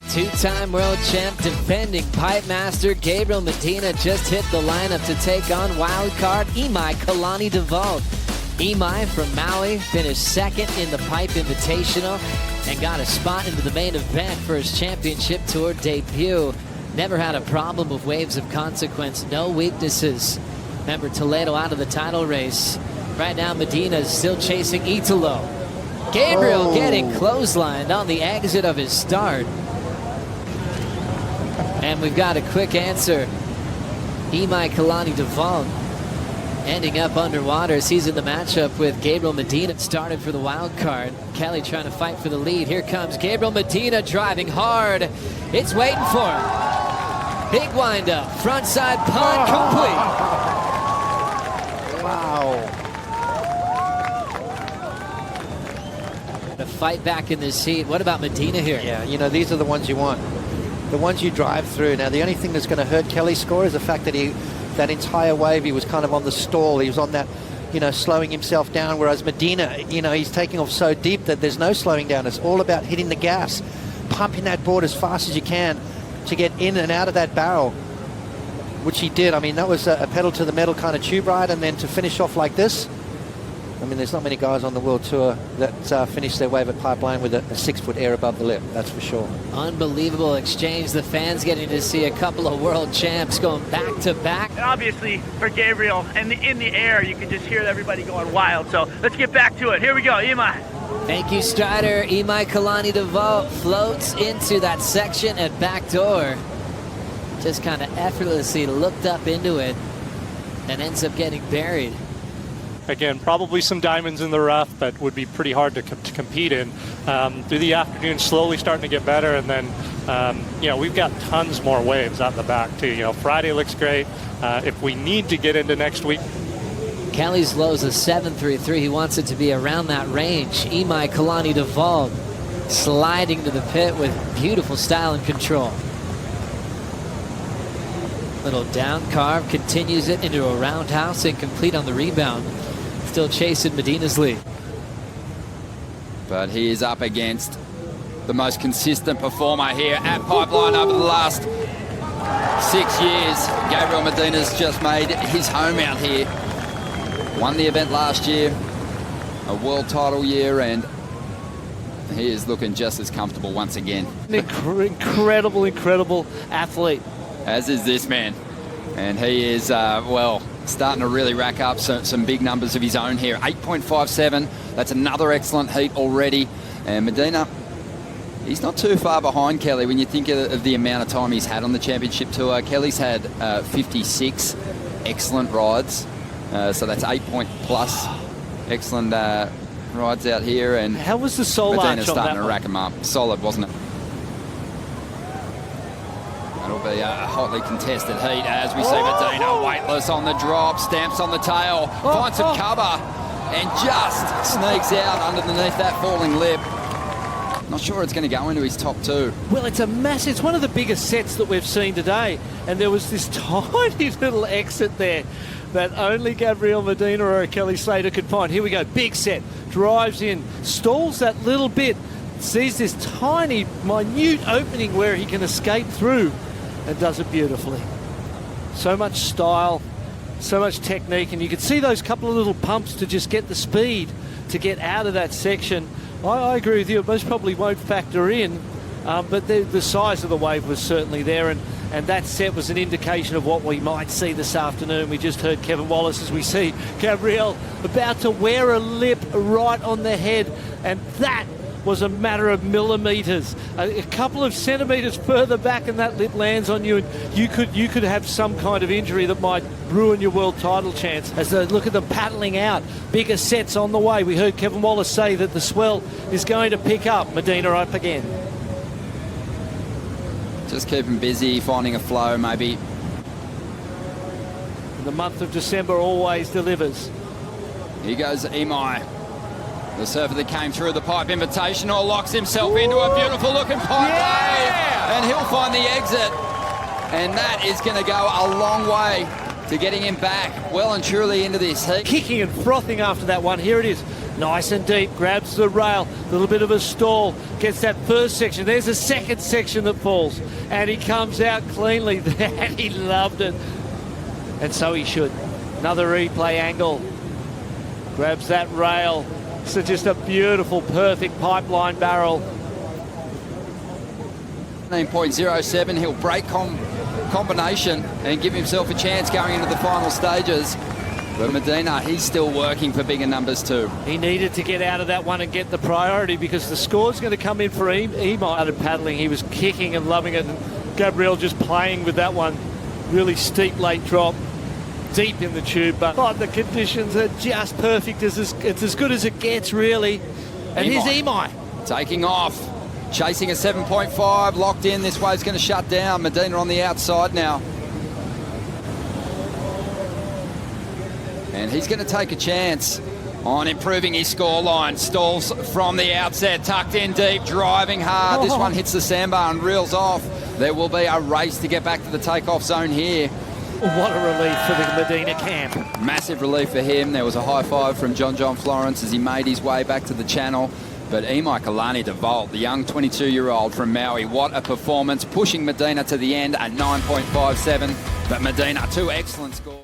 Two-time world champ, defending pipe master Gabriel Medina just hit the lineup to take on wildcard Imaikalani deVault. Imai from Maui finished second in the pipe invitational and got a spot into the main event for his championship tour debut. Never had a problem with waves of consequence, no weaknesses. Remember, Toledo out of the title race. Right now, Medina is still chasing Italo. Gabriel getting clotheslined on the exit of his start. And we've got a quick answer. Imaikalani deVault ending up underwater as he's in the matchup with Gabriel Medina. Started for the wild card. Kelly trying to fight for the lead. Here comes Gabriel Medina driving hard. It's waiting for him. Big windup. Frontside punt complete. Wow. To fight back in this heat. What about Medina here? Yeah, you know, these are the ones you want. The ones you drive through. Now, the only thing that's going to hurt Kelly's score is the fact that that entire wave, he was kind of on the stall. He was on that, you know, slowing himself down, whereas Medina, you know, he's taking off so deep that there's no slowing down. It's all about hitting the gas, pumping that board as fast as you can to get in and out of that barrel, which he did. I mean, that was a pedal to the metal kind of tube ride, and then to finish off like this. I mean, there's not many guys on the World Tour that finish their wave at Pipeline with a 6-foot air above the lip, that's for sure. Unbelievable exchange. The fans getting to see a couple of world champs going back to back. And obviously, for Gabriel, and in the air, you can just hear everybody going wild. So let's get back to it. Here we go, Imai. Thank you, Strider. Imaikalani deVault floats into that section at back door. Just kind of effortlessly looked up into it and ends up getting buried. Again, probably some diamonds in the rough, but would be pretty hard to compete in. Through the afternoon, slowly starting to get better, and then, you know, we've got tons more waves out the back, too. You know, Friday looks great. If we need to get into next week. Kelly's low is a 7.33. He wants it to be around that range. Imaikalani deVault sliding to the pit with beautiful style and control. Little down carve, continues it into a roundhouse, incomplete on the rebound. Still chasing Medina's lead. But he is up against the most consistent performer here at Pipeline over the last 6 years. Gabriel Medina's just made his home out here. Won the event last year, a world title year, and he is looking just as comfortable once again. An incredible athlete. As is this man. And he is, well, starting to really rack up some big numbers of his own here. 8.57, that's another excellent heat already. And Medina, he's not too far behind Kelly when you think of the amount of time he's had on the championship tour. Kelly's had 56 excellent rides. So that's 8-point plus excellent rides out here. And how was the soul Medina's arch on starting that to rack them up. Solid, wasn't it? It'll be a hotly contested heat as we see Medina weightless on the drop, stamps on the tail, finds some cover, and just sneaks out underneath that falling lip. Not sure it's going to go into his top two. Well, it's a massive, it's one of the biggest sets that we've seen today, and there was this tiny little exit there that only Gabriel Medina or Kelly Slater could find. Here we go, big set, drives in, stalls that little bit, sees this tiny, minute opening where he can escape through, and does it beautifully. So much style, so much technique, and you can see those couple of little pumps to just get the speed to get out of that section. I agree with you, it most probably won't factor in, but the size of the wave was certainly there, and that set was an indication of what we might see this afternoon. We just heard Kevin Wallace as we see Gabriel about to wear a lip right on the head, and that was a matter of millimeters. A couple of centimeters further back and that lip lands on you, and you could have some kind of injury that might ruin your world title chance. As they look at them paddling out, bigger sets on the way. We heard Kevin Wallace say that the swell is going to pick up. Medina up again. Just keep him busy, finding a flow maybe. The month of December always delivers. Here goes Imai. The surfer that came through the pipe invitational locks himself into a beautiful looking pipe wave, and he'll find the exit, and that is going to go a long way to getting him back well and truly into this heat. Kicking and frothing after that one. Here it is. Nice and deep. Grabs the rail. A little bit of a stall. Gets that first section. There's a second section that falls. And he comes out cleanly. And he loved it. And so he should. Another replay angle. Grabs that rail. So just a beautiful, perfect pipeline barrel. 19.07. He'll break combination and give himself a chance going into the final stages. But Medina, he's still working for bigger numbers too. He needed to get out of that one and get the priority because the score's going to come in for Imai. Started paddling. He was kicking and loving it. And Gabriel just playing with that one. Really steep late drop. Deep in the tube. But the conditions are just perfect. It's as good as it gets, really. And here's Imai. Taking off. Chasing a 7.5. Locked in. This wave's going to shut down. Medina on the outside now. And he's going to take a chance on improving his scoreline. Stalls from the outset, tucked in deep, driving hard. This one hits the sandbar and reels off. There will be a race to get back to the takeoff zone here. What a relief for the Medina camp. Massive relief for him. There was a high five from John Florence as he made his way back to the channel. But Imaikalani deVault, the young 22-year-old from Maui, what a performance, pushing Medina to the end at 9.57. But Medina, two excellent scores.